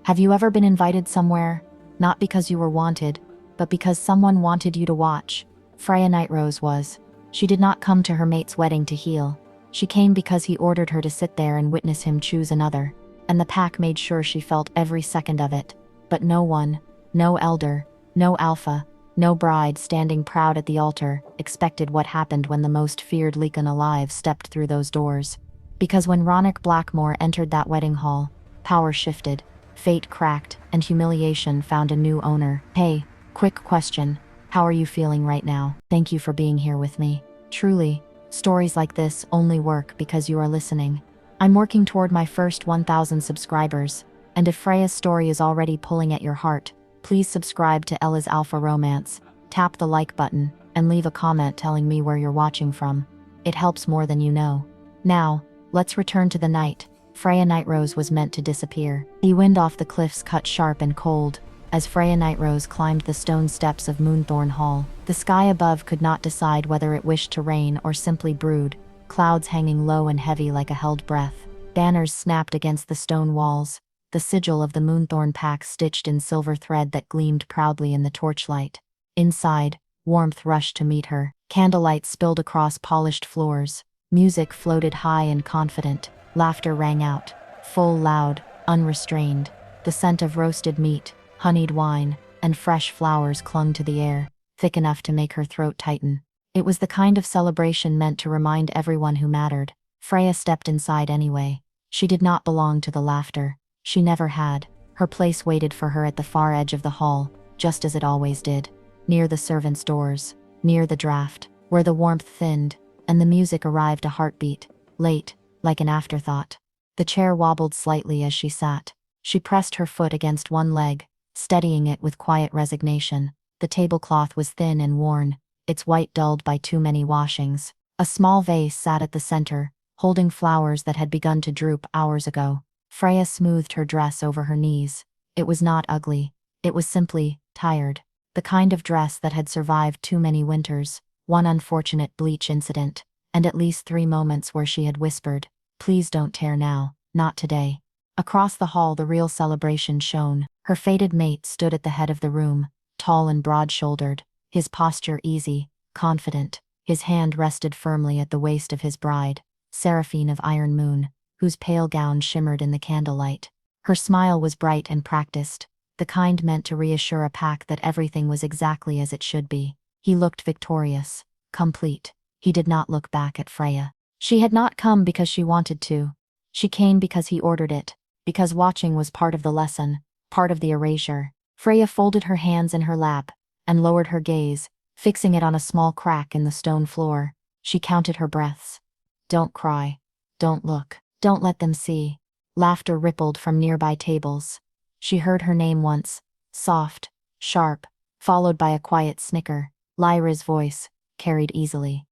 Have you ever been invited somewhere, not because you were wanted, but because someone wanted you to watch? Freya Nightrose was. She did not come to her mate's wedding to heal. She came because he ordered her to sit there and witness him choose another, and the pack made sure she felt every second of it. But no one, no elder, no alpha, no bride standing proud at the altar, expected what happened when the most feared Lykan alive stepped through those doors. Because when Ronick Blackmore entered that wedding hall, power shifted, fate cracked, and humiliation found a new owner. Hey, quick question. How are you feeling right now? Thank you for being here with me. Truly, stories like this only work because you are listening. I'm working toward my first 1,000 subscribers, and if Freya's story is already pulling at your heart, please subscribe to Ella's Alpha Romance, tap the like button, and leave a comment telling me where you're watching from. It helps more than you know. Now, let's return to the night. Freya Nightrose was meant to disappear. The wind off the cliffs cut sharp and cold, as Freya Nightrose climbed the stone steps of Moonthorn Hall. The sky above could not decide whether it wished to rain or simply brood, clouds hanging low and heavy like a held breath. Banners snapped against the stone walls, the sigil of the Moonthorn pack stitched in silver thread that gleamed proudly in the torchlight. Inside, warmth rushed to meet her. Candlelight spilled across polished floors. Music floated high and confident. Laughter rang out, full, loud, unrestrained. The scent of roasted meat, honeyed wine, and fresh flowers clung to the air, thick enough to make her throat tighten. It was the kind of celebration meant to remind everyone who mattered. Freya stepped inside anyway. She did not belong to the laughter. She never had. Her place waited for her at the far edge of the hall, just as it always did. Near the servants' doors, near the draft, where the warmth thinned, and the music arrived a heartbeat, late, like an afterthought. The chair wobbled slightly as she sat. She pressed her foot against one leg, steadying it with quiet resignation. The tablecloth was thin and worn, its white dulled by too many washings. A small vase sat at the center, holding flowers that had begun to droop hours ago. Freya smoothed her dress over her knees. It was not ugly. It was simply tired. The kind of dress that had survived too many winters, one unfortunate bleach incident, and at least 3 moments where she had whispered, "Please don't tear now, not today." Across the hall the real celebration shone. Her fated mate stood at the head of the room, tall and broad-shouldered, his posture easy, confident. His hand rested firmly at the waist of his bride, Seraphine of Iron Moon, whose pale gown shimmered in the candlelight. Her smile was bright and practiced, the kind meant to reassure a pack that everything was exactly as it should be. He looked victorious, complete. He did not look back at Freya. She had not come because she wanted to. She came because he ordered it, because watching was part of the lesson, part of the erasure. Freya folded her hands in her lap and lowered her gaze, fixing it on a small crack in the stone floor. She counted her breaths. Don't cry. Don't look. Don't let them see. Laughter rippled from nearby tables. She heard her name once, soft, sharp, followed by a quiet snicker. Lyra's voice, carried easily.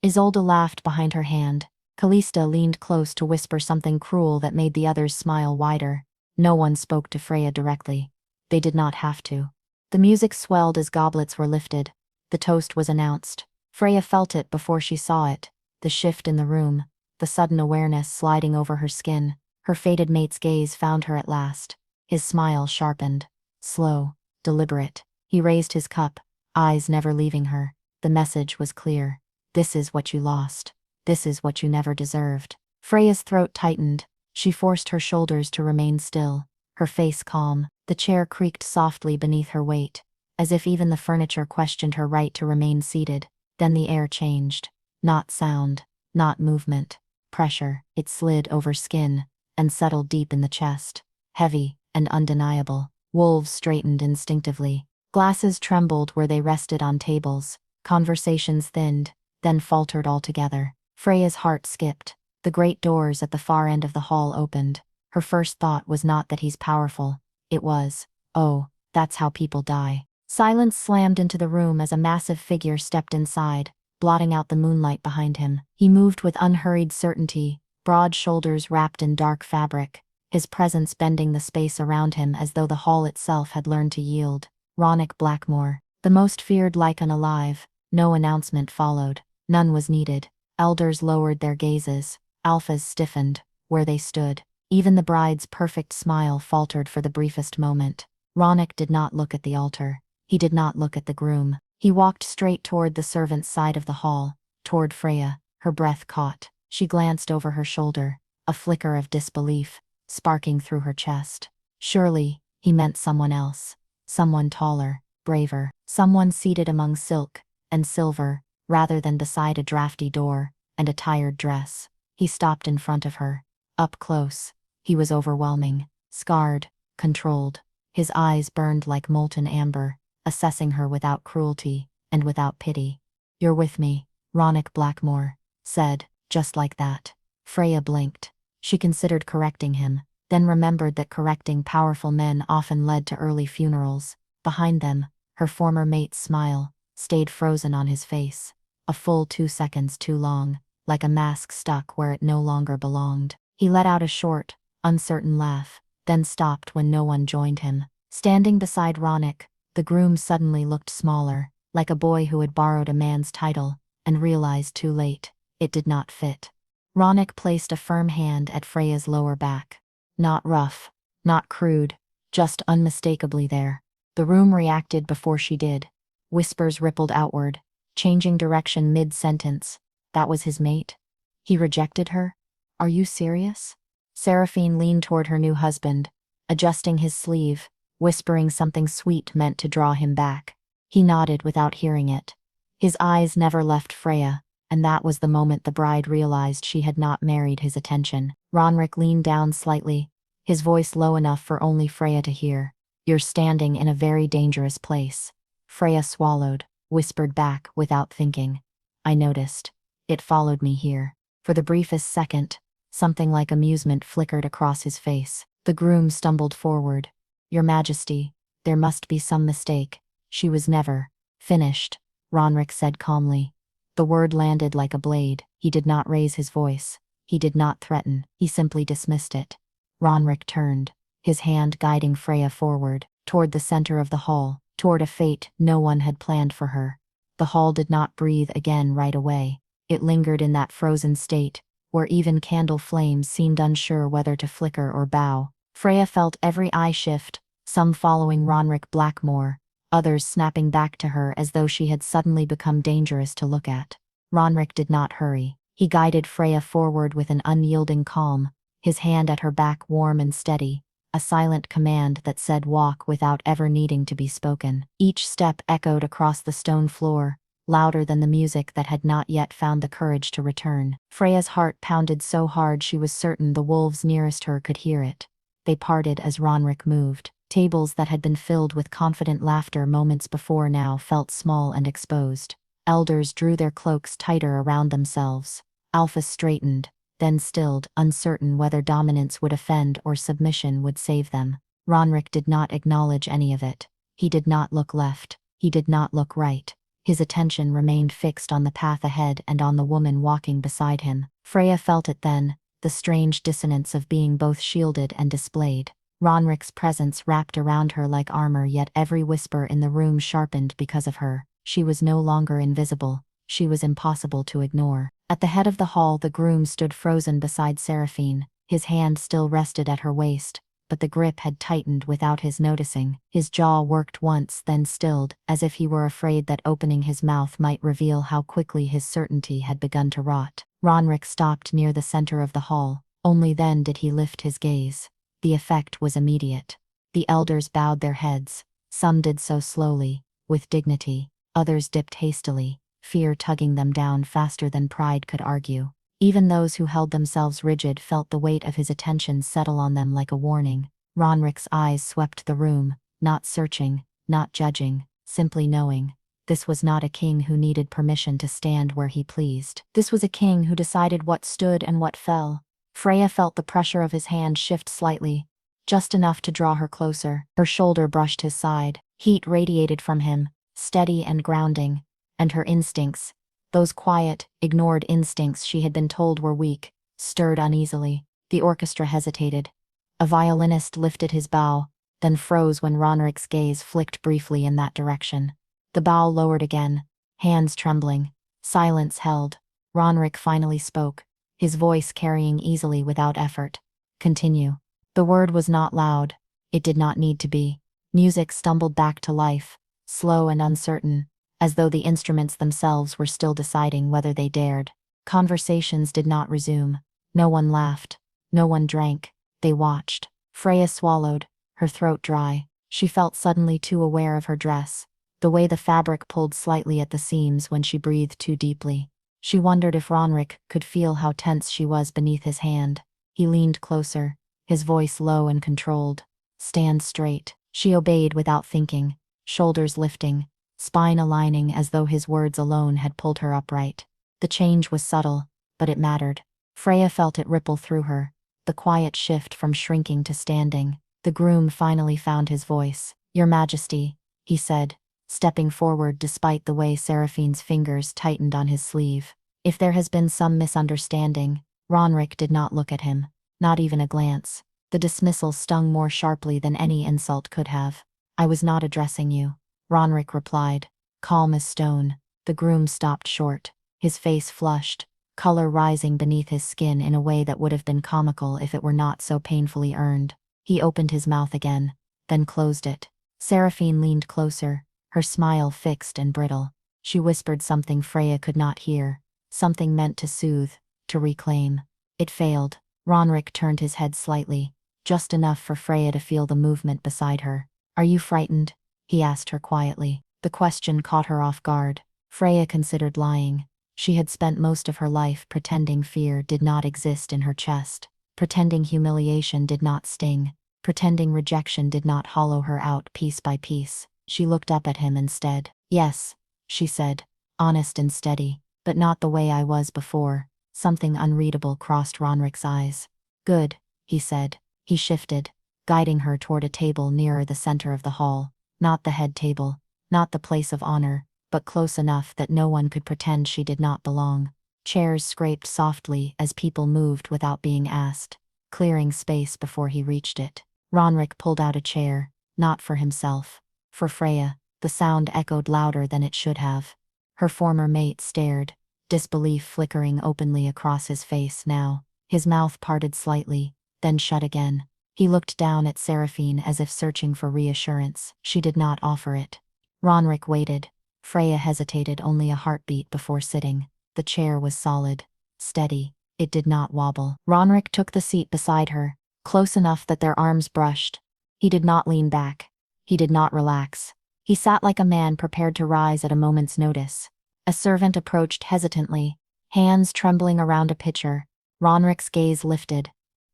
Isolde laughed behind her hand. Callista leaned close to whisper something cruel that made the others smile wider. No one spoke to Freya directly. They did not have to. The music swelled as goblets were lifted. The toast was announced. Freya felt it before she saw it. The shift in the room, the sudden awareness sliding over her skin. Her fated mate's gaze found her at last. His smile sharpened. Slow, deliberate. He raised his cup, eyes never leaving her. The message was clear. This is what you lost. This is what you never deserved. Freya's throat tightened. She forced her shoulders to remain still, her face calm. The chair creaked softly beneath her weight, as if even the furniture questioned her right to remain seated. Then the air changed. Not sound, not movement. Pressure. It slid over skin and settled deep in the chest. Heavy and undeniable. Wolves straightened instinctively. Glasses trembled where they rested on tables. Conversations thinned, then faltered altogether. Freya's heart skipped. The great doors at the far end of the hall opened. Her first thought was not that he's powerful. It was, oh, that's how people die. Silence slammed into the room as a massive figure stepped inside, blotting out the moonlight behind him. He moved with unhurried certainty, broad shoulders wrapped in dark fabric, his presence bending the space around him as though the hall itself had learned to yield. Ronick Blackmore, the most feared Lykan alive. No announcement followed. None was needed. Elders lowered their gazes. Alphas stiffened, where they stood. Even the bride's perfect smile faltered for the briefest moment. Ronik did not look at the altar. He did not look at the groom. He walked straight toward the servants' side of the hall, toward Freya, her breath caught. She glanced over her shoulder, a flicker of disbelief sparking through her chest. Surely, he meant someone else. Someone taller, braver, someone seated among silk and silver, rather than beside a drafty door and a tired dress. He stopped in front of her. Up close, he was overwhelming, scarred, controlled. His eyes burned like molten amber, assessing her without cruelty and without pity. "You're with me," Ronik Blackmore said, just like that. Freya blinked. She considered correcting him, then remembered that correcting powerful men often led to early funerals. Behind them, her former mate's smile stayed frozen on his face, a full 2 seconds too long, like a mask stuck where it no longer belonged. He let out a short, uncertain laugh, then stopped when no one joined him. Standing beside Ronik, the groom suddenly looked smaller, like a boy who had borrowed a man's title and realized too late it did not fit. Ronik placed a firm hand at Freya's lower back. Not rough, not crude, just unmistakably there. The room reacted before she did. Whispers rippled outward, changing direction mid-sentence. That was his mate? He rejected her? Are you serious? Seraphine leaned toward her new husband, adjusting his sleeve, whispering something sweet meant to draw him back. He nodded without hearing it. His eyes never left Freya, and that was the moment the bride realized she had not married his attention. Ronrik leaned down slightly, his voice low enough for only Freya to hear. "You're standing in a very dangerous place." Freya swallowed, whispered back without thinking. "I noticed. It followed me here." For the briefest second, something like amusement flickered across his face. The groom stumbled forward. "Your Majesty, there must be some mistake. She was never finished," Ronrik said calmly. The word landed like a blade. He did not raise his voice. He did not threaten. He simply dismissed it. Ronrik turned, his hand guiding Freya forward, toward the center of the hall, toward a fate no one had planned for her. The hall did not breathe again right away. It lingered in that frozen state, where even candle flames seemed unsure whether to flicker or bow. Freya felt every eye shift, some following Ronrik Blackmore, others snapping back to her as though she had suddenly become dangerous to look at. Ronrik did not hurry. He guided Freya forward with an unyielding calm, his hand at her back warm and steady, a silent command that said walk without ever needing to be spoken. Each step echoed across the stone floor, louder than the music that had not yet found the courage to return. Freya's heart pounded so hard she was certain the wolves nearest her could hear it. They parted as Ronrik moved. Tables that had been filled with confident laughter moments before now felt small and exposed. Elders drew their cloaks tighter around themselves. Alphas straightened, then stilled, uncertain whether dominance would offend or submission would save them. Ronrik did not acknowledge any of it. He did not look left. He did not look right. His attention remained fixed on the path ahead and on the woman walking beside him. Freya felt it then, the strange dissonance of being both shielded and displayed. Ronrik's presence wrapped around her like armor, yet every whisper in the room sharpened because of her. She was no longer invisible. She was impossible to ignore. At the head of the hall, the groom stood frozen beside Seraphine. His hand still rested at her waist, but the grip had tightened without his noticing. His jaw worked once, then stilled, as if he were afraid that opening his mouth might reveal how quickly his certainty had begun to rot. Ronrik stopped near the center of the hall. Only then did he lift his gaze. The effect was immediate. The elders bowed their heads. Some did so slowly, with dignity. Others dipped hastily, fear tugging them down faster than pride could argue. Even those who held themselves rigid felt the weight of his attention settle on them like a warning. Ronrik's eyes swept the room, not searching, not judging, simply knowing. This was not a king who needed permission to stand where he pleased. This was a king who decided what stood and what fell. Freya felt the pressure of his hand shift slightly, just enough to draw her closer. Her shoulder brushed his side. Heat radiated from him, steady and grounding, and her instincts, those quiet, ignored instincts she had been told were weak, stirred uneasily. The orchestra hesitated. A violinist lifted his bow, then froze when Ronrik's gaze flicked briefly in that direction. The bow lowered again, hands trembling. Silence held. Ronrik finally spoke, his voice carrying easily without effort. Continue. The word was not loud. It did not need to be. Music stumbled back to life, slow and uncertain, as though the instruments themselves were still deciding whether they dared. Conversations did not resume. No one laughed. No one drank. They watched. Freya swallowed, her throat dry. She felt suddenly too aware of her dress, the way the fabric pulled slightly at the seams when she breathed too deeply. She wondered if Ronrik could feel how tense she was beneath his hand. He leaned closer, his voice low and controlled. Stand straight. She obeyed without thinking, shoulders lifting, spine aligning as though his words alone had pulled her upright. The change was subtle, but it mattered. Freya felt it ripple through her, the quiet shift from shrinking to standing. The groom finally found his voice. Your Majesty, he said, stepping forward despite the way Seraphine's fingers tightened on his sleeve. If there has been some misunderstanding, Ronrik did not look at him, not even a glance. The dismissal stung more sharply than any insult could have. I was not addressing you, Ronrik replied, calm as stone. The groom stopped short, his face flushed, color rising beneath his skin in a way that would have been comical if it were not so painfully earned. He opened his mouth again, then closed it. Seraphine leaned closer, her smile fixed and brittle. She whispered something Freya could not hear, something meant to soothe, to reclaim. It failed. Ronrik turned his head slightly, just enough for Freya to feel the movement beside her. Are you frightened? He asked her quietly. The question caught her off guard. Freya considered lying. She had spent most of her life pretending fear did not exist in her chest, pretending humiliation did not sting, pretending rejection did not hollow her out piece by piece. She looked up at him instead. Yes, she said, honest and steady, but not the way I was before. Something unreadable crossed Ronrik's eyes. Good, he said. He shifted, guiding her toward a table nearer the center of the hall. Not the head table, not the place of honor, but close enough that no one could pretend she did not belong. Chairs scraped softly as people moved without being asked, clearing space before he reached it. Ronrik pulled out a chair, not for himself, for Freya. The sound echoed louder than it should have. Her former mate stared, disbelief flickering openly across his face now. His mouth parted slightly, then shut again. He looked down at Seraphine as if searching for reassurance. She did not offer it. Ronrik waited. Freya hesitated only a heartbeat before sitting. The chair was solid, steady. It did not wobble. Ronrik took the seat beside her, close enough that their arms brushed. He did not lean back. He did not relax. He sat like a man prepared to rise at a moment's notice. A servant approached hesitantly, hands trembling around a pitcher. Ronrik's gaze lifted.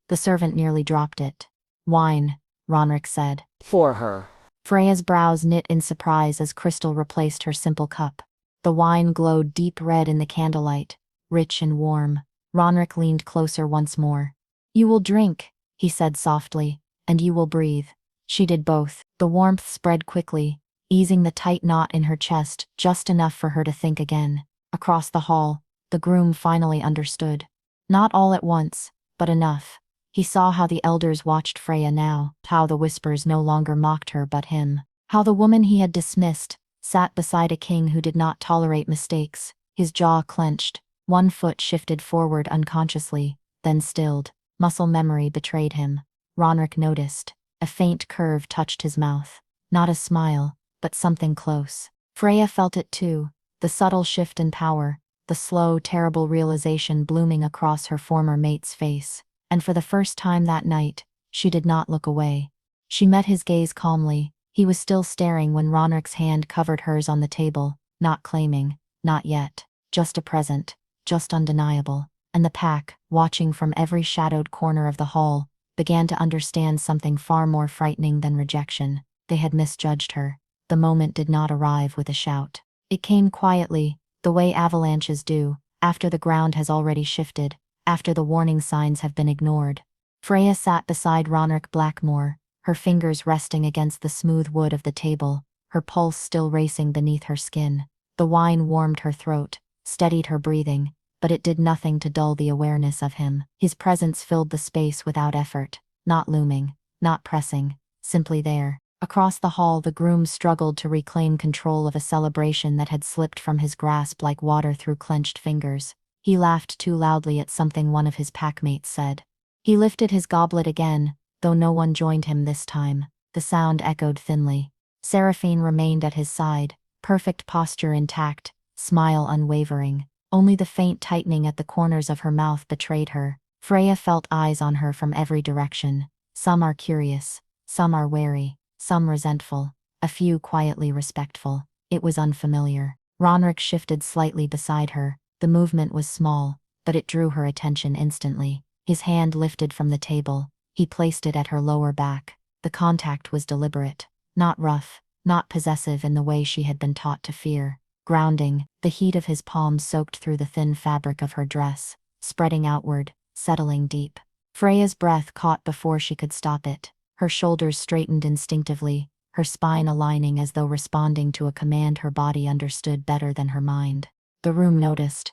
The servant nearly dropped it. Wine, Ronrik said. For her. Freya's brows knit in surprise as Crystal replaced her simple cup. The wine glowed deep red in the candlelight, rich and warm. Ronrik leaned closer once more. You will drink, he said softly, and you will breathe. She did both. The warmth spread quickly, easing the tight knot in her chest just enough for her to think again. Across the hall, the groom finally understood. Not all at once, but enough. He saw how the elders watched Freya now, how the whispers no longer mocked her but him, how the woman he had dismissed sat beside a king who did not tolerate mistakes. His jaw clenched, one foot shifted forward unconsciously, then stilled. Muscle memory betrayed him. Ronrik noticed. A faint curve touched his mouth. Not a smile, but something close. Freya felt it too, the subtle shift in power, the slow, terrible realization blooming across her former mate's face. And for the first time that night, she did not look away. She met his gaze calmly. He was still staring when Ronrik's hand covered hers on the table, not claiming, not yet, just a present, just undeniable. And the pack, watching from every shadowed corner of the hall, began to understand something far more frightening than rejection. They had misjudged her. The moment did not arrive with a shout. It came quietly, the way avalanches do, after the ground has already shifted, after the warning signs have been ignored. Freya sat beside Ronrik Blackmore, her fingers resting against the smooth wood of the table, her pulse still racing beneath her skin. The wine warmed her throat, steadied her breathing, but it did nothing to dull the awareness of him. His presence filled the space without effort, not looming, not pressing, simply there. Across the hall, the groom struggled to reclaim control of a celebration that had slipped from his grasp like water through clenched fingers. He laughed too loudly at something one of his packmates said. He lifted his goblet again, though no one joined him this time. The sound echoed thinly. Seraphine remained at his side, perfect posture intact, smile unwavering. Only the faint tightening at the corners of her mouth betrayed her. Freya felt eyes on her from every direction. Some are curious, some are wary, some resentful, a few quietly respectful. It was unfamiliar. Ronrik shifted slightly beside her. The movement was small, but it drew her attention instantly. His hand lifted from the table. He placed it at her lower back. The contact was deliberate, not rough, not possessive in the way she had been taught to fear. Grounding, the heat of his palms soaked through the thin fabric of her dress, spreading outward, settling deep. Freya's breath caught before she could stop it. Her shoulders straightened instinctively, her spine aligning as though responding to a command her body understood better than her mind. The room noticed.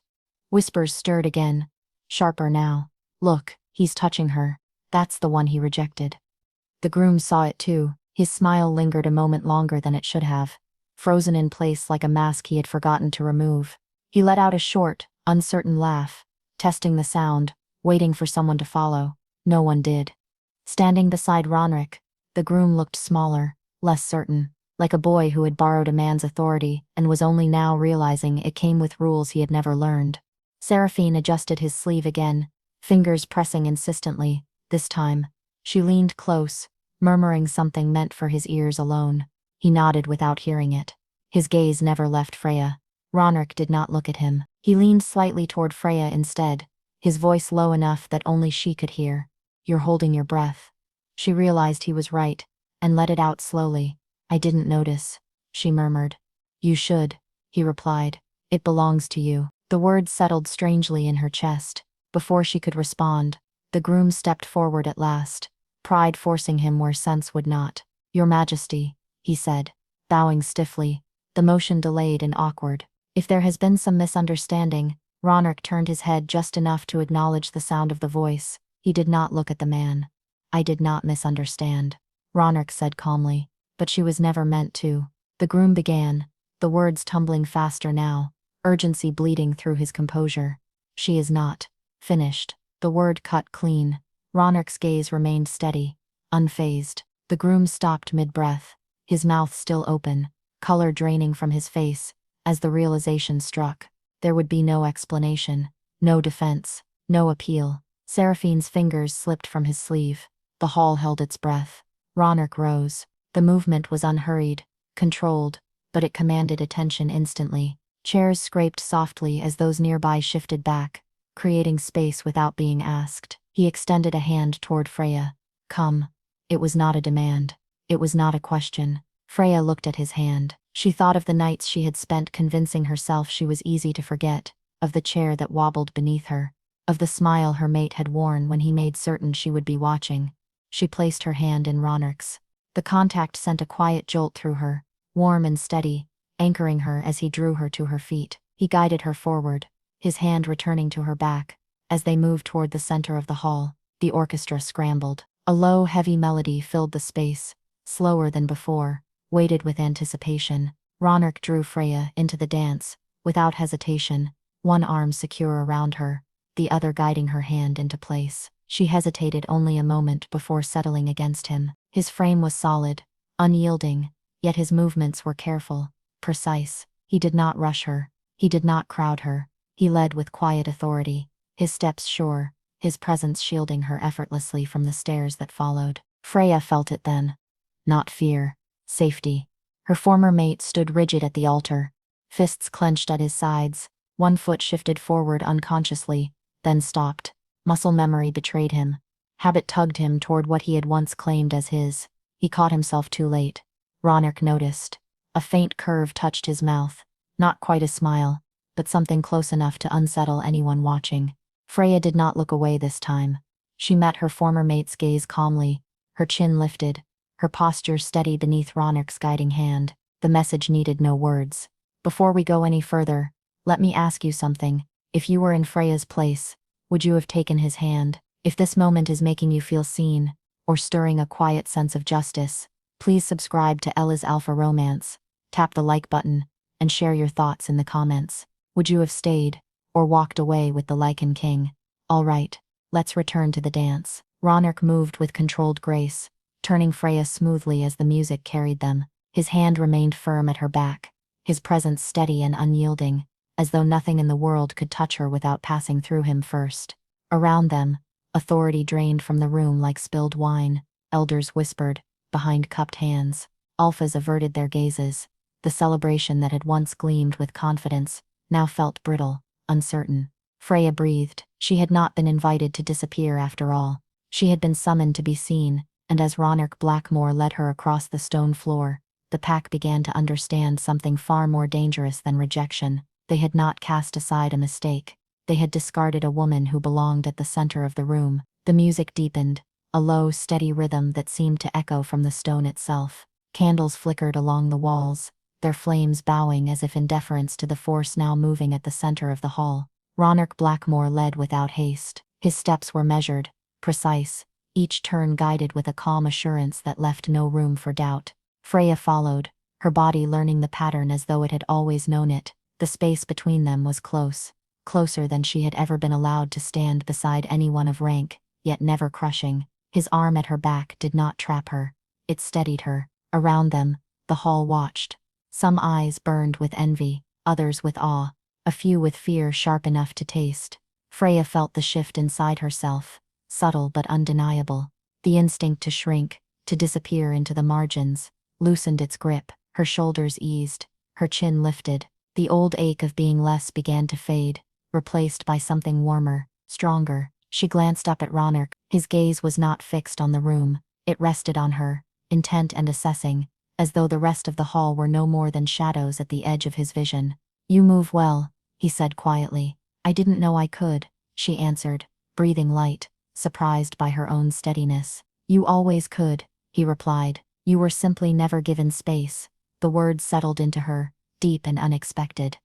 Whispers stirred again, sharper now. Look, he's touching her. That's the one he rejected. The groom saw it too. His smile lingered a moment longer than it should have, frozen in place like a mask he had forgotten to remove. He let out a short, uncertain laugh, testing the sound, waiting for someone to follow. No one did. Standing beside Ronrik, the groom looked smaller, less certain, like a boy who had borrowed a man's authority and was only now realizing it came with rules he had never learned. Seraphine adjusted his sleeve again, fingers pressing insistently. This time, she leaned close, murmuring something meant for his ears alone. He nodded without hearing it. His gaze never left Freya. Ronrik did not look at him. He leaned slightly toward Freya instead, his voice low enough that only she could hear. You're holding your breath. She realized he was right, and let it out slowly. I didn't notice, she murmured. You should, he replied. It belongs to you. The words settled strangely in her chest. Before she could respond, the groom stepped forward at last, pride forcing him where sense would not. Your Majesty, he said, bowing stiffly, the motion delayed and awkward. If there has been some misunderstanding, Ronrik turned his head just enough to acknowledge the sound of the voice. He did not look at the man. I did not misunderstand, Ronrik said calmly, but she was never meant to. The groom began, the words tumbling faster now, urgency bleeding through his composure. She is not finished. The word cut clean. Ronrik's gaze remained steady, unfazed. The groom stopped mid-breath, his mouth still open, color draining from his face, as the realization struck. There would be no explanation, no defense, no appeal. Seraphine's fingers slipped from his sleeve. The hall held its breath. Ronrik rose. The movement was unhurried, controlled, but it commanded attention instantly. Chairs scraped softly as those nearby shifted back, creating space without being asked. He extended a hand toward Freya. Come. It was not a demand. It was not a question. Freya looked at his hand. She thought of the nights she had spent convincing herself she was easy to forget, of the chair that wobbled beneath her, of the smile her mate had worn when he made certain she would be watching. She placed her hand in Ronrik's. The contact sent a quiet jolt through her, warm and steady, anchoring her as he drew her to her feet. He guided her forward, his hand returning to her back. As they moved toward the center of the hall, the orchestra scrambled. A low, heavy melody filled the space, slower than before, weighted with anticipation. Ronrik drew Freya into the dance, without hesitation, one arm secure around her, the other guiding her hand into place. She hesitated only a moment before settling against him. His frame was solid, unyielding, yet his movements were careful, precise. He did not rush her. He did not crowd her. He led with quiet authority, his steps sure, his presence shielding her effortlessly from the stares that followed. Freya felt it then. Not fear, safety. Her former mate stood rigid at the altar, fists clenched at his sides. One foot shifted forward unconsciously, then stopped. Muscle memory betrayed him. Habit tugged him toward what he had once claimed as his. He caught himself too late. Ronrik noticed. A faint curve touched his mouth. Not quite a smile, but something close enough to unsettle anyone watching. Freya did not look away this time. She met her former mate's gaze calmly, her chin lifted, her posture steady beneath Ronrik's guiding hand. The message needed no words. Before we go any further, let me ask you something. If you were in Freya's place, would you have taken his hand? If this moment is making you feel seen, or stirring a quiet sense of justice, please subscribe to Ella's Alpha Romance, tap the like button, and share your thoughts in the comments. Would you have stayed, or walked away with the Lykan King? All right, Let's return to the dance. Ronark moved with controlled grace, turning Freya smoothly as the music carried them. His hand remained firm at her back, his presence steady and unyielding, as though nothing in the world could touch her without passing through him first. Around them, authority drained from the room like spilled wine. Elders whispered, behind cupped hands. Alphas averted their gazes. The celebration that had once gleamed with confidence now felt brittle, uncertain. Freya breathed. She had not been invited to disappear after all. She had been summoned to be seen, and as Ronark Blackmore led her across the stone floor, the pack began to understand something far more dangerous than rejection. They had not cast aside a mistake. They had discarded a woman who belonged at the center of the room. The music deepened, a low, steady rhythm that seemed to echo from the stone itself. Candles flickered along the walls, their flames bowing as if in deference to the force now moving at the center of the hall. Ronark Blackmore led without haste. His steps were measured, precise, each turn guided with a calm assurance that left no room for doubt. Freya followed, her body learning the pattern as though it had always known it. The space between them was close, closer than she had ever been allowed to stand beside anyone of rank, yet never crushing. His arm at her back did not trap her. It steadied her. Around them, the hall watched. Some eyes burned with envy, others with awe, a few with fear sharp enough to taste. Freya felt the shift inside herself, subtle but undeniable. The instinct to shrink, to disappear into the margins, loosened its grip. Her shoulders eased, her chin lifted. The old ache of being less began to fade, replaced by something warmer, stronger. She glanced up at Ronark. His gaze was not fixed on the room. It rested on her, intent and assessing, as though the rest of the hall were no more than shadows at the edge of his vision. "You move well," he said quietly. "I didn't know I could," she answered, breathing light, surprised by her own steadiness. "You always could," he replied. "You were simply never given space." The words settled into her, deep and unexpected.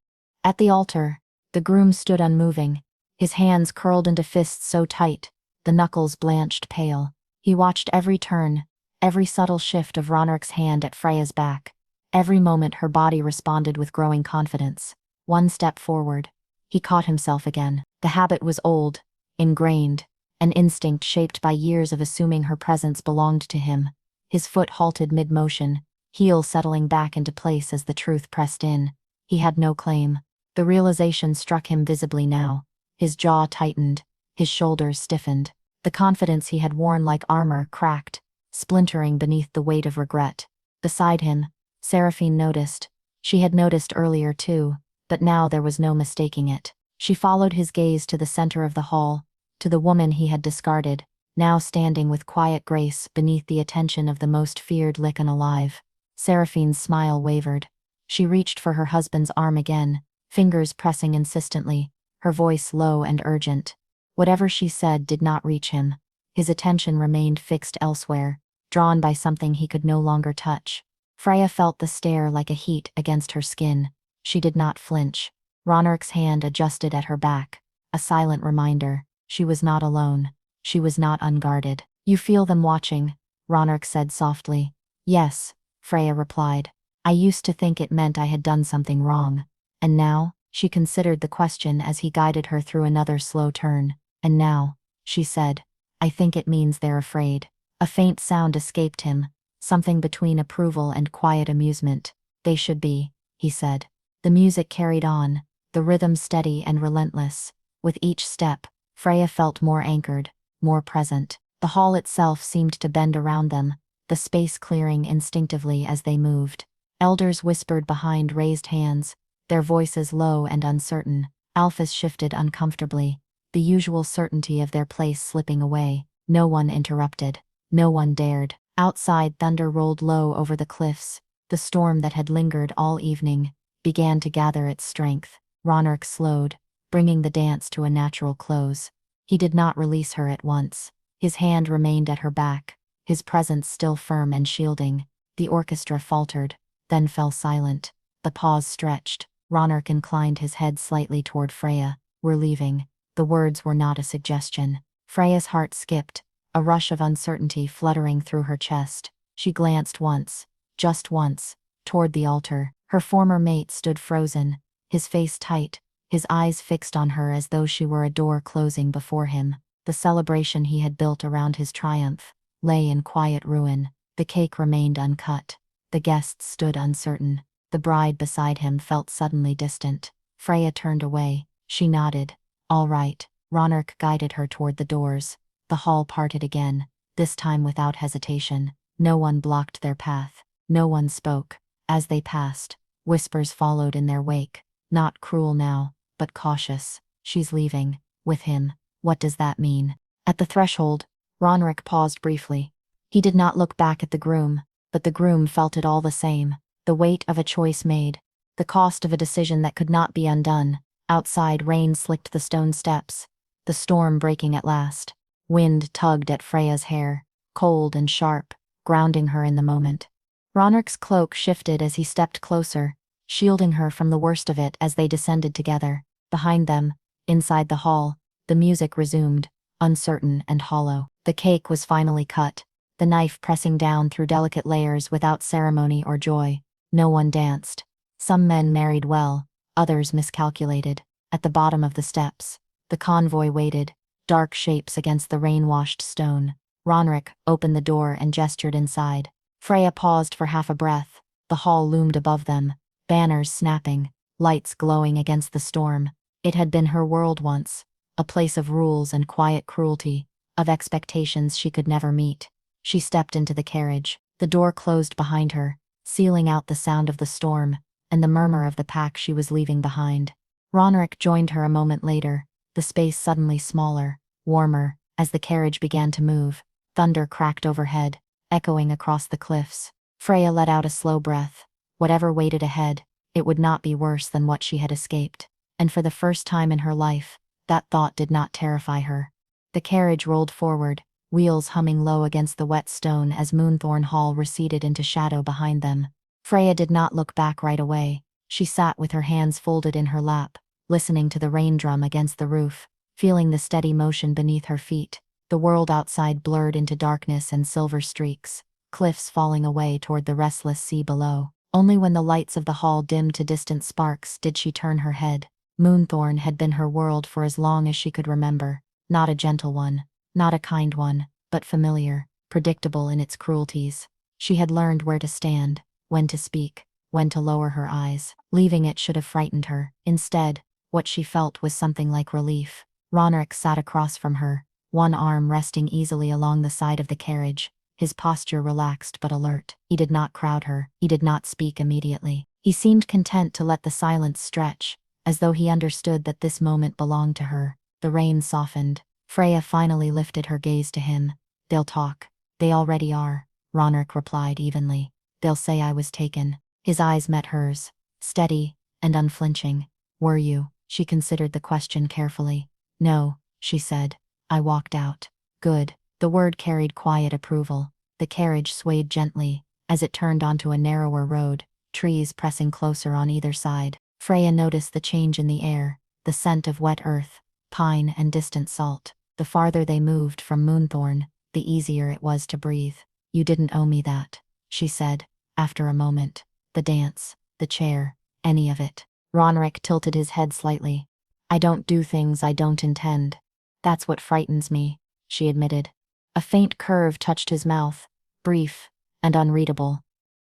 At the altar, the groom stood unmoving, his hands curled into fists so tight, the knuckles blanched pale. He watched every turn, every subtle shift of Ronark's hand at Freya's back. Every moment her body responded with growing confidence. One step forward. He caught himself again. The habit was old, ingrained, an instinct shaped by years of assuming her presence belonged to him. His foot halted mid-motion, heel settling back into place as the truth pressed in. He had no claim. The realization struck him visibly now. His jaw tightened, his shoulders stiffened. The confidence he had worn like armor cracked, splintering beneath the weight of regret. Beside him, Seraphine noticed. She had noticed earlier too, but now there was no mistaking it. She followed his gaze to the center of the hall, to the woman he had discarded, now standing with quiet grace beneath the attention of the most feared Lykan alive. Seraphine's smile wavered. She reached for her husband's arm again, fingers pressing insistently, her voice low and urgent. Whatever she said did not reach him. His attention remained fixed elsewhere, drawn by something he could no longer touch. Freya felt the stare like a heat against her skin. She did not flinch. Ronark's hand adjusted at her back, a silent reminder. She was not alone. She was not unguarded. "You feel them watching," Ronark said softly. "Yes," Freya replied. "I used to think it meant I had done something wrong. And now?" She considered the question as he guided her through another slow turn. "And now," she said, "I think it means they're afraid." A faint sound escaped him, something between approval and quiet amusement. "They should be," he said. The music carried on, the rhythm steady and relentless. With each step, Freya felt more anchored, more present. The hall itself seemed to bend around them, the space clearing instinctively as they moved. Elders whispered behind raised hands, their voices low and uncertain. Alphas shifted uncomfortably, the usual certainty of their place slipping away. No one interrupted. No one dared. Outside, thunder rolled low over the cliffs. The storm that had lingered all evening began to gather its strength. Ronark slowed, bringing the dance to a natural close. He did not release her at once. His hand remained at her back, his presence still firm and shielding. The orchestra faltered, then fell silent. The pause stretched. Ronark inclined his head slightly toward Freya. "We're leaving." The words were not a suggestion. Freya's heart skipped, a rush of uncertainty fluttering through her chest. She glanced once, just once, toward the altar. Her former mate stood frozen, his face tight, his eyes fixed on her as though she were a door closing before him. The celebration he had built around his triumph lay in quiet ruin. The cake remained uncut. The guests stood uncertain. The bride beside him felt suddenly distant. Freya turned away. She nodded. All right. Ronark guided her toward the doors. The hall parted again, this time without hesitation. No one blocked their path. No one spoke. As they passed, whispers followed in their wake. Not cruel now, but cautious. She's leaving. With him. What does that mean? At the threshold, Ronrick paused briefly. He did not look back at the groom, but the groom felt it all the same. The weight of a choice made. The cost of a decision that could not be undone. Outside, rain slicked the stone steps. The storm breaking at last. Wind tugged at Freya's hair, cold and sharp, grounding her in the moment. Ronrick's cloak shifted as he stepped closer, shielding her from the worst of it as they descended together. Behind them, inside the hall, the music resumed, uncertain and hollow. The cake was finally cut, the knife pressing down through delicate layers without ceremony or joy. No one danced. Some men married well, others miscalculated. At the bottom of the steps, the convoy waited, dark shapes against the rain-washed stone. Ronrick opened the door and gestured inside. Freya paused for half a breath. The hall loomed above them, banners snapping, lights glowing against the storm. It had been her world once, a place of rules and quiet cruelty, of expectations she could never meet. She stepped into the carriage. The door closed behind her, sealing out the sound of the storm and the murmur of the pack she was leaving behind. Ronrick joined her a moment later, the space suddenly smaller, warmer, as the carriage began to move. Thunder cracked overhead, echoing across the cliffs. Freya let out a slow breath. Whatever waited ahead, it would not be worse than what she had escaped. And for the first time in her life, that thought did not terrify her. The carriage rolled forward, wheels humming low against the wet stone as Moonthorn Hall receded into shadow behind them. Freya did not look back right away. She sat with her hands folded in her lap, listening to the rain drum against the roof, feeling the steady motion beneath her feet. The world outside blurred into darkness and silver streaks, cliffs falling away toward the restless sea below. Only when the lights of the hall dimmed to distant sparks did she turn her head. Moonthorn had been her world for as long as she could remember. Not a gentle one, not a kind one, but familiar, predictable in its cruelties. She had learned where to stand, when to speak, when to lower her eyes. Leaving it should have frightened her. Instead, what she felt was something like relief. Ronrick sat across from her, one arm resting easily along the side of the carriage, his posture relaxed but alert. He did not crowd her. He did not speak immediately. He seemed content to let the silence stretch, as though he understood that this moment belonged to her. The rain softened. Freya finally lifted her gaze to him. They'll talk. They already are, Ronrick replied evenly. They'll say I was taken. His eyes met hers, steady and unflinching. Were you? She considered the question carefully. No, she said. I walked out. Good. The word carried quiet approval. The carriage swayed gently, as it turned onto a narrower road, trees pressing closer on either side. Freya noticed the change in the air, the scent of wet earth, pine and distant salt. The farther they moved from Moonthorn, the easier it was to breathe. You didn't owe me that, she said, after a moment. The dance, the chair, any of it. Ronrick tilted his head slightly. I don't do things I don't intend. That's what frightens me, she admitted. A faint curve touched his mouth, brief and unreadable.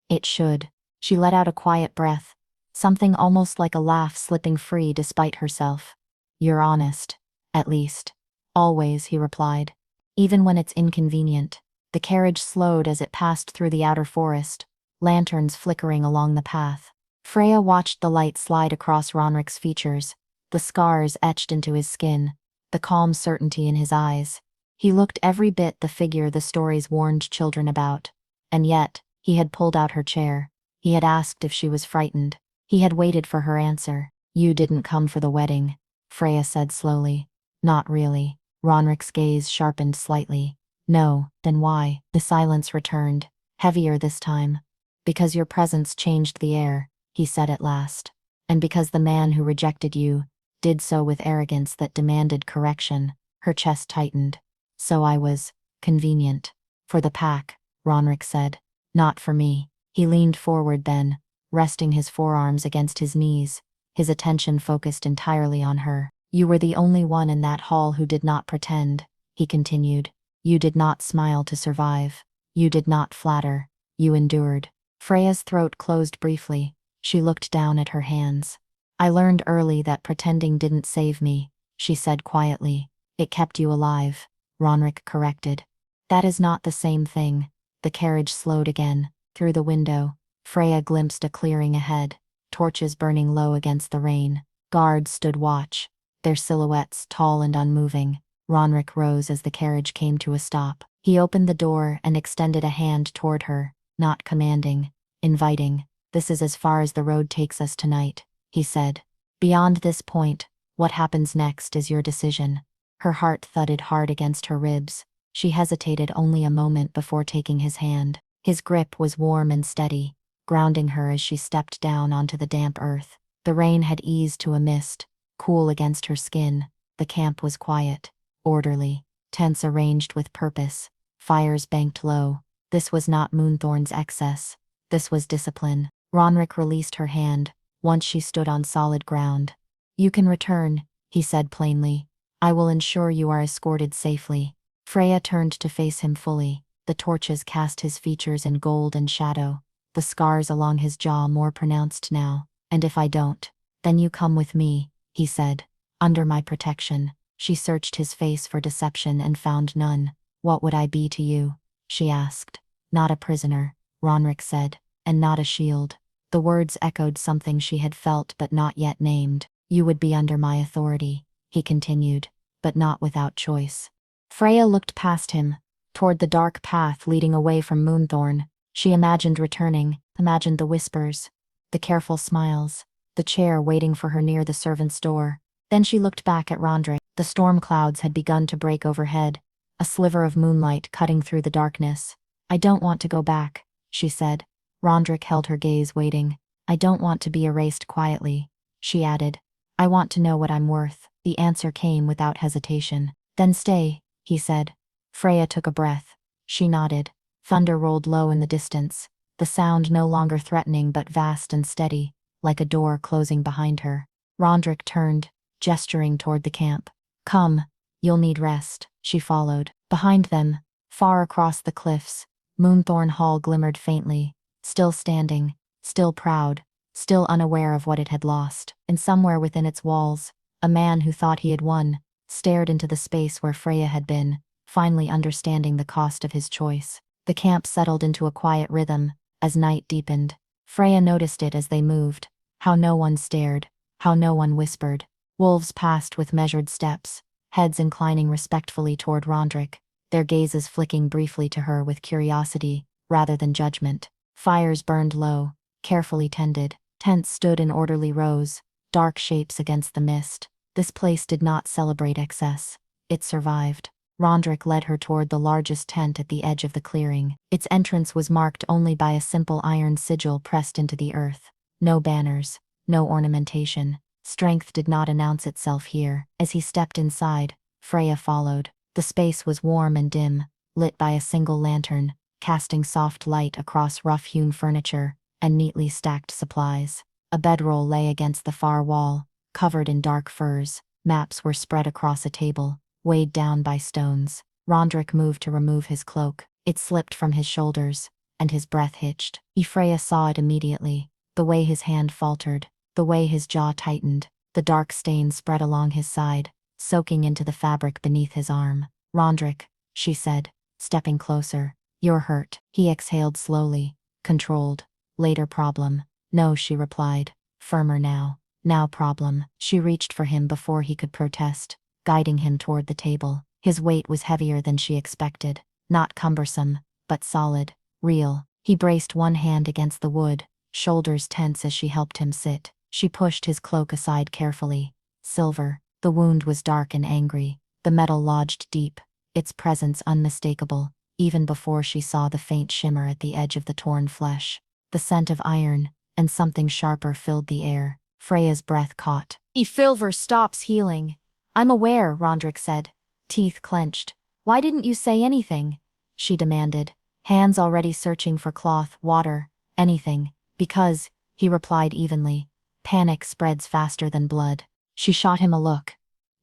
It should. She let out a quiet breath, something almost like a laugh slipping free despite herself. You're honest, at least. Always, he replied. Even when it's inconvenient. The carriage slowed as it passed through the outer forest, lanterns flickering along the path. Freya watched the light slide across Ronrick's features, the scars etched into his skin, the calm certainty in his eyes. He looked every bit the figure the stories warned children about. And yet, he had pulled out her chair. He had asked if she was frightened. He had waited for her answer. You didn't come for the wedding, Freya said slowly. Not really. Ronrick's gaze sharpened slightly. No, then why? The silence returned, heavier this time. Because your presence changed the air, he said at last. And because the man who rejected you did so with arrogance that demanded correction. Her chest tightened. So I was convenient. For the pack, Ronrick said. Not for me. He leaned forward then, resting his forearms against his knees, his attention focused entirely on her. You were the only one in that hall who did not pretend. he continued. You did not smile to survive. You did not flatter. You endured. Freya's throat closed briefly. She looked down at her hands. I learned early that pretending didn't save me, she said quietly. It kept you alive, Ronric corrected. That is not the same thing. The carriage slowed again. Through the window, Freya glimpsed a clearing ahead, torches burning low against the rain. Guards stood watch, their silhouettes tall and unmoving. Ronric rose as the carriage came to a stop. He opened the door and extended a hand toward her, not commanding, inviting. This is as far as the road takes us tonight, he said. Beyond this point, what happens next is your decision. Her heart thudded hard against her ribs. She hesitated only a moment before taking his hand. His grip was warm and steady, grounding her as she stepped down onto the damp earth. The rain had eased to a mist, cool against her skin. The camp was quiet, orderly, tents arranged with purpose, fires banked low. This was not Moonthorn's excess. This was discipline. Ronric released her hand, once she stood on solid ground. You can return, he said plainly. I will ensure you are escorted safely. Freya turned to face him fully. The torches cast his features in gold and shadow, the scars along his jaw more pronounced now. And if I don't, then you come with me, he said. Under my protection. She searched his face for deception and found none. What would I be to you? She asked. Not a prisoner, Ronric said, and not a shield. The words echoed something she had felt but not yet named. You would be under my authority, he continued, but not without choice. Freya looked past him, toward the dark path leading away from Moonthorn. She imagined returning, imagined the whispers, the careful smiles, the chair waiting for her near the servant's door. Then she looked back at Ronric. The storm clouds had begun to break overhead, a sliver of moonlight cutting through the darkness. I don't want to go back, she said. Ronric held her gaze, waiting. I don't want to be erased quietly, she added. I want to know what I'm worth. The answer came without hesitation. Then stay, he said. Freya took a breath. She nodded. Thunder rolled low in the distance, the sound no longer threatening but vast and steady, like a door closing behind her. Ronric turned, gesturing toward the camp. Come, you'll need rest, she followed. Behind them, far across the cliffs, Moonthorn Hall glimmered faintly, still standing, still proud, still unaware of what it had lost. And somewhere within its walls, a man who thought he had won, stared into the space where Freya had been, finally understanding the cost of his choice. The camp settled into a quiet rhythm, as night deepened. Freya noticed it as they moved, how no one stared, how no one whispered. Wolves passed with measured steps, heads inclining respectfully toward Ronric, their gazes flicking briefly to her with curiosity, rather than judgment. Fires burned low, carefully tended. Tents stood in orderly rows, dark shapes against the mist. This place did not celebrate excess. It survived. Ronric led her toward the largest tent at the edge of the clearing. Its entrance was marked only by a simple iron sigil pressed into the earth. No banners, no ornamentation. Strength did not announce itself here. As he stepped inside, Freya followed. The space was warm and dim, lit by a single lantern, casting soft light across rough-hewn furniture and neatly stacked supplies. A bedroll lay against the far wall, covered in dark furs. Maps were spread across a table, weighed down by stones. Ronric moved to remove his cloak. It slipped from his shoulders, and his breath hitched. Freya saw it immediately, the way his hand faltered, the way his jaw tightened. The dark stain spread along his side, soaking into the fabric beneath his arm. Ronric, she said, stepping closer. You're hurt. He exhaled slowly, controlled. Later problem. No, she replied, firmer now. Now problem. She reached for him before he could protest, guiding him toward the table. His weight was heavier than she expected, not cumbersome, but solid, real. He braced one hand against the wood, shoulders tense as she helped him sit. She pushed his cloak aside carefully. Silver. The wound was dark and angry, the metal lodged deep, its presence unmistakable, even before she saw the faint shimmer at the edge of the torn flesh. The scent of iron, and something sharper filled the air. Freya's breath caught. Filver stops healing. I'm aware, Ronric said, teeth clenched. Why didn't you say anything? She demanded, hands already searching for cloth, water, anything. Because, he replied evenly. Panic spreads faster than blood. She shot him a look.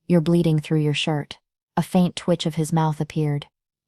You're bleeding through your shirt. A faint twitch of his mouth appeared.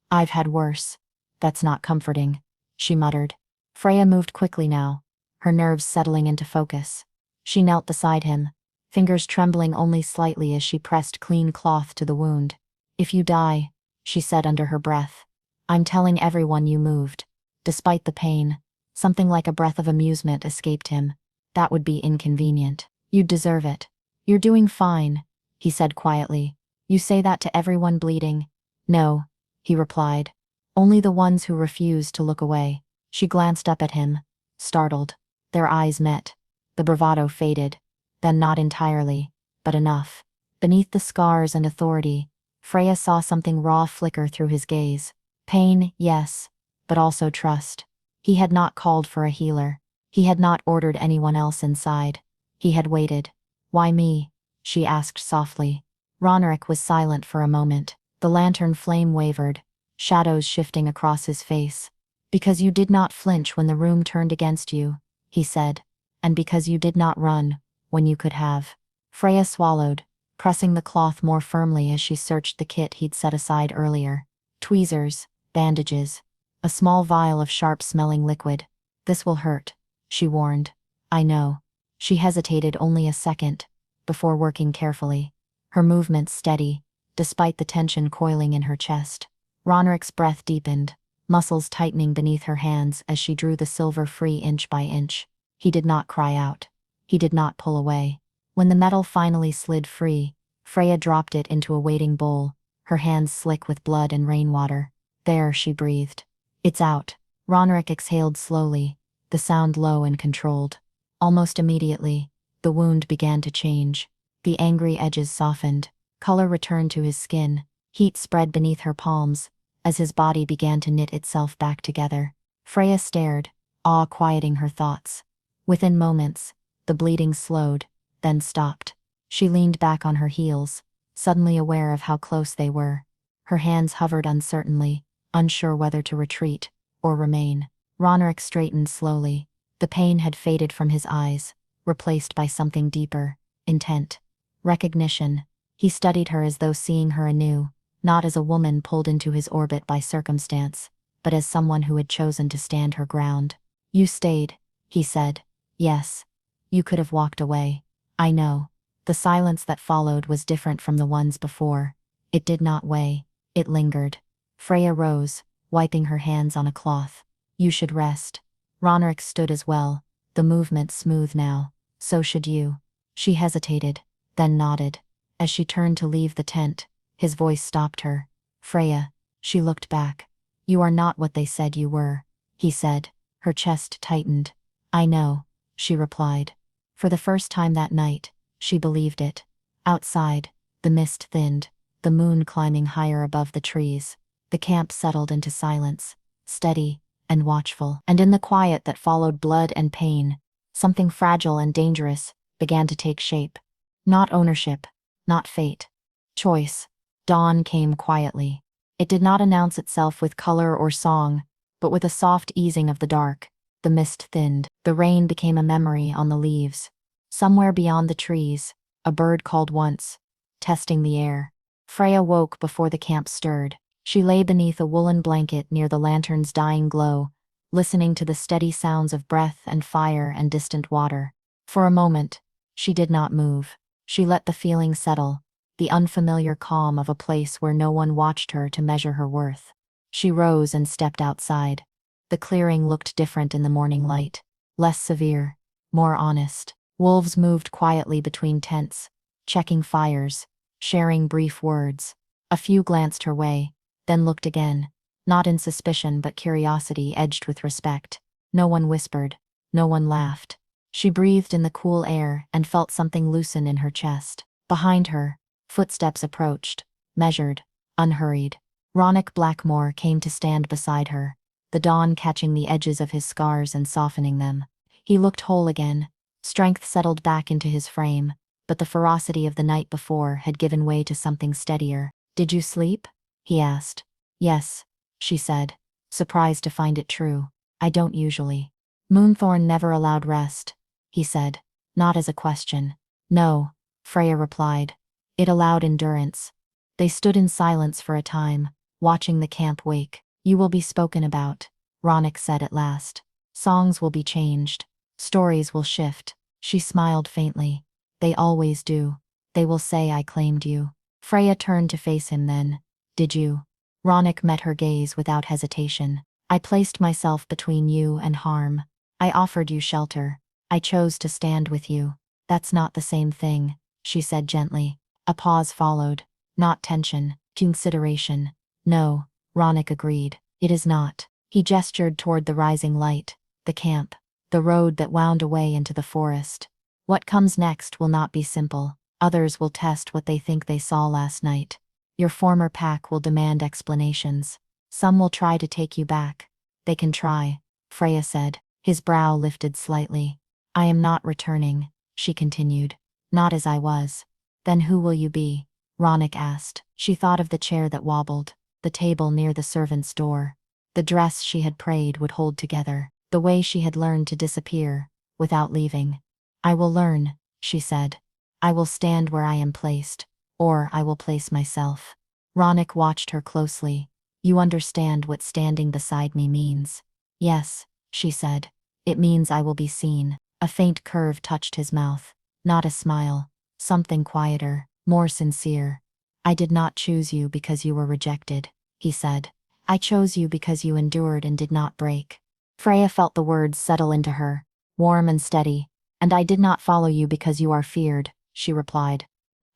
I've had worse. That's not comforting, she muttered. Freya moved quickly now, her nerves settling into focus. She knelt beside him, fingers trembling only slightly as she pressed clean cloth to the wound. If you die, she said under her breath, I'm telling everyone you moved. Despite the pain, something like a breath of amusement escaped him. That would be inconvenient. You'd deserve it. You're doing fine, he said quietly. You say that to everyone bleeding? No, he replied. Only the ones who refuse to look away. She glanced up at him, startled. Their eyes met. The bravado faded. Then not entirely, but enough. Beneath the scars and authority, Freya saw something raw flicker through his gaze. Pain, yes, but also trust. He had not called for a healer. He had not ordered anyone else inside. He had waited. Why me? She asked softly. Ronerick was silent for a moment. The lantern flame wavered, shadows shifting across his face. Because you did not flinch when the room turned against you, he said, and because you did not run when you could have. Freya swallowed, pressing the cloth more firmly as she searched the kit he'd set aside earlier. Tweezers, bandages, a small vial of sharp-smelling liquid. This will hurt, she warned. I know. She hesitated only a second, before working carefully, her movements steady, despite the tension coiling in her chest. Ronerick's breath deepened, muscles tightening beneath her hands as she drew the silver free inch by inch. He did not cry out. He did not pull away. When the metal finally slid free, Freya dropped it into a waiting bowl, her hands slick with blood and rainwater. There, she breathed. It's out. Ronerick exhaled slowly, the sound low and controlled. Almost immediately, the wound began to change. The angry edges softened, color returned to his skin, heat spread beneath her palms, as his body began to knit itself back together. Freya stared, awe quieting her thoughts. Within moments, the bleeding slowed, then stopped. She leaned back on her heels, suddenly aware of how close they were. Her hands hovered uncertainly, unsure whether to retreat or remain. Ronerick straightened slowly. The pain had faded from his eyes, replaced by something deeper, intent. Recognition. He studied her as though seeing her anew, not as a woman pulled into his orbit by circumstance, but as someone who had chosen to stand her ground. You stayed, he said. Yes. You could have walked away. I know. The silence that followed was different from the ones before. It did not weigh. It lingered. Freya rose, wiping her hands on a cloth. You should rest. Ronerick stood as well, the movement smooth now. So should you. She hesitated, then nodded. As she turned to leave the tent, his voice stopped her. Freya. She looked back. You are not what they said you were, he said. Her chest tightened. I know, she replied. For the first time that night, she believed it. Outside, the mist thinned, the moon climbing higher above the trees. The camp settled into silence, steady and watchful. And in the quiet that followed blood and pain, something fragile and dangerous began to take shape. Not ownership, not fate. Choice. Dawn came quietly. It did not announce itself with color or song, but with a soft easing of the dark. The mist thinned. The rain became a memory on the leaves. Somewhere beyond the trees, a bird called once, testing the air. Freya woke before the camp stirred. She lay beneath a woolen blanket near the lantern's dying glow, listening to the steady sounds of breath and fire and distant water. For a moment, she did not move. She let the feeling settle, the unfamiliar calm of a place where no one watched her to measure her worth. She rose and stepped outside. The clearing looked different in the morning light, less severe, more honest. Wolves moved quietly between tents, checking fires, sharing brief words. A few glanced her way, then looked again, not in suspicion but curiosity edged with respect. No one whispered, no one laughed. She breathed in the cool air and felt something loosen in her chest. Behind her, footsteps approached, measured, unhurried. Ronick Blackmore came to stand beside her, the dawn catching the edges of his scars and softening them. He looked whole again. Strength settled back into his frame, but the ferocity of the night before had given way to something steadier. Did you sleep? He asked. Yes, she said, surprised to find it true. I don't usually. Moonthorn never allowed rest, he said, not as a question. No, Freya replied. It allowed endurance. They stood in silence for a time, watching the camp wake. You will be spoken about, Ronik said at last. Songs will be changed. Stories will shift. She smiled faintly. They always do. They will say I claimed you. Freya turned to face him then. Did you? Ronik met her gaze without hesitation. I placed myself between you and harm. I offered you shelter. I chose to stand with you. That's not the same thing, she said gently. A pause followed. Not tension, consideration. No, Ronik agreed. It is not. He gestured toward the rising light, the camp, the road that wound away into the forest. What comes next will not be simple. Others will test what they think they saw last night. Your former pack will demand explanations. Some will try to take you back. They can try, Freya said. His brow lifted slightly. I am not returning, she continued. Not as I was. Then who will you be? Ronik asked. She thought of the chair that wobbled, the table near the servant's door, the dress she had prayed would hold together, the way she had learned to disappear, without leaving. I will learn, she said. I will stand where I am placed, or I will place myself. Ronik watched her closely. You understand what standing beside me means. Yes, she said. It means I will be seen. A faint curve touched his mouth. Not a smile. Something quieter, more sincere. I did not choose you because you were rejected, he said. I chose you because you endured and did not break. Freya felt the words settle into her, warm and steady. And I did not follow you because you are feared, she replied.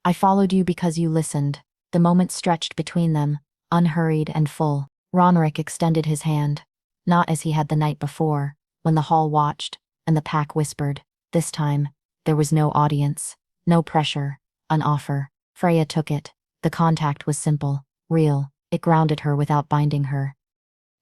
I followed you because you listened. The moment stretched between them, unhurried and full. Ronrik extended his hand. Not as he had the night before, when the hall watched, and the pack whispered. This time, there was no audience, no pressure, an offer. Freya took it. The contact was simple, real. It grounded her without binding her.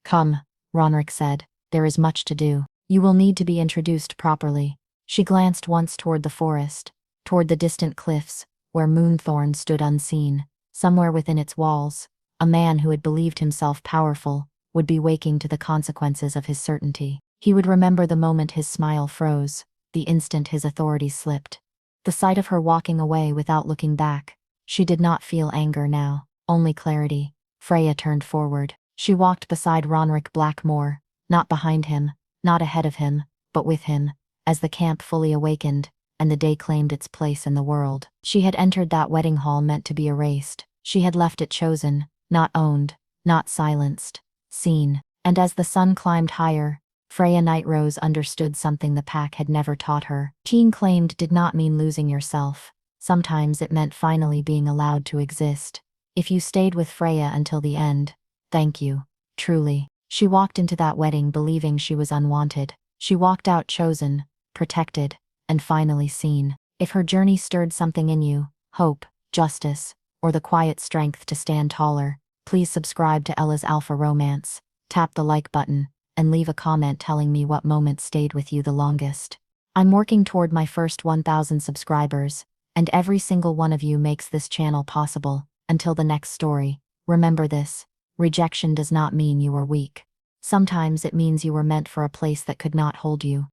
Come, Ronrik said. There is much to do. You will need to be introduced properly. She glanced once toward the forest, toward the distant cliffs, where Moonthorn stood unseen. Somewhere within its walls, a man who had believed himself powerful would be waking to the consequences of his certainty. He would remember the moment his smile froze, the instant his authority slipped. The sight of her walking away without looking back. She did not feel anger now, only clarity. Freya turned forward. She walked beside Ronrik Blackmore, not behind him, not ahead of him, but with him, as the camp fully awakened, and the day claimed its place in the world. She had entered that wedding hall meant to be erased. She had left it chosen, not owned, not silenced, seen. And as the sun climbed higher, Freya Nightrose understood something the pack had never taught her. Being claimed did not mean losing yourself. Sometimes it meant finally being allowed to exist. If you stayed with Freya until the end, thank you, truly. She walked into that wedding believing she was unwanted. She walked out chosen, protected, and finally seen. If her journey stirred something in you, hope, justice, or the quiet strength to stand taller, please subscribe to Ella's Alpha Romance, tap the like button, and leave a comment telling me what moment stayed with you the longest. I'm working toward my first 1,000 subscribers, and every single one of you makes this channel possible. Until the next story, remember this: rejection does not mean you are weak. Sometimes it means you were meant for a place that could not hold you.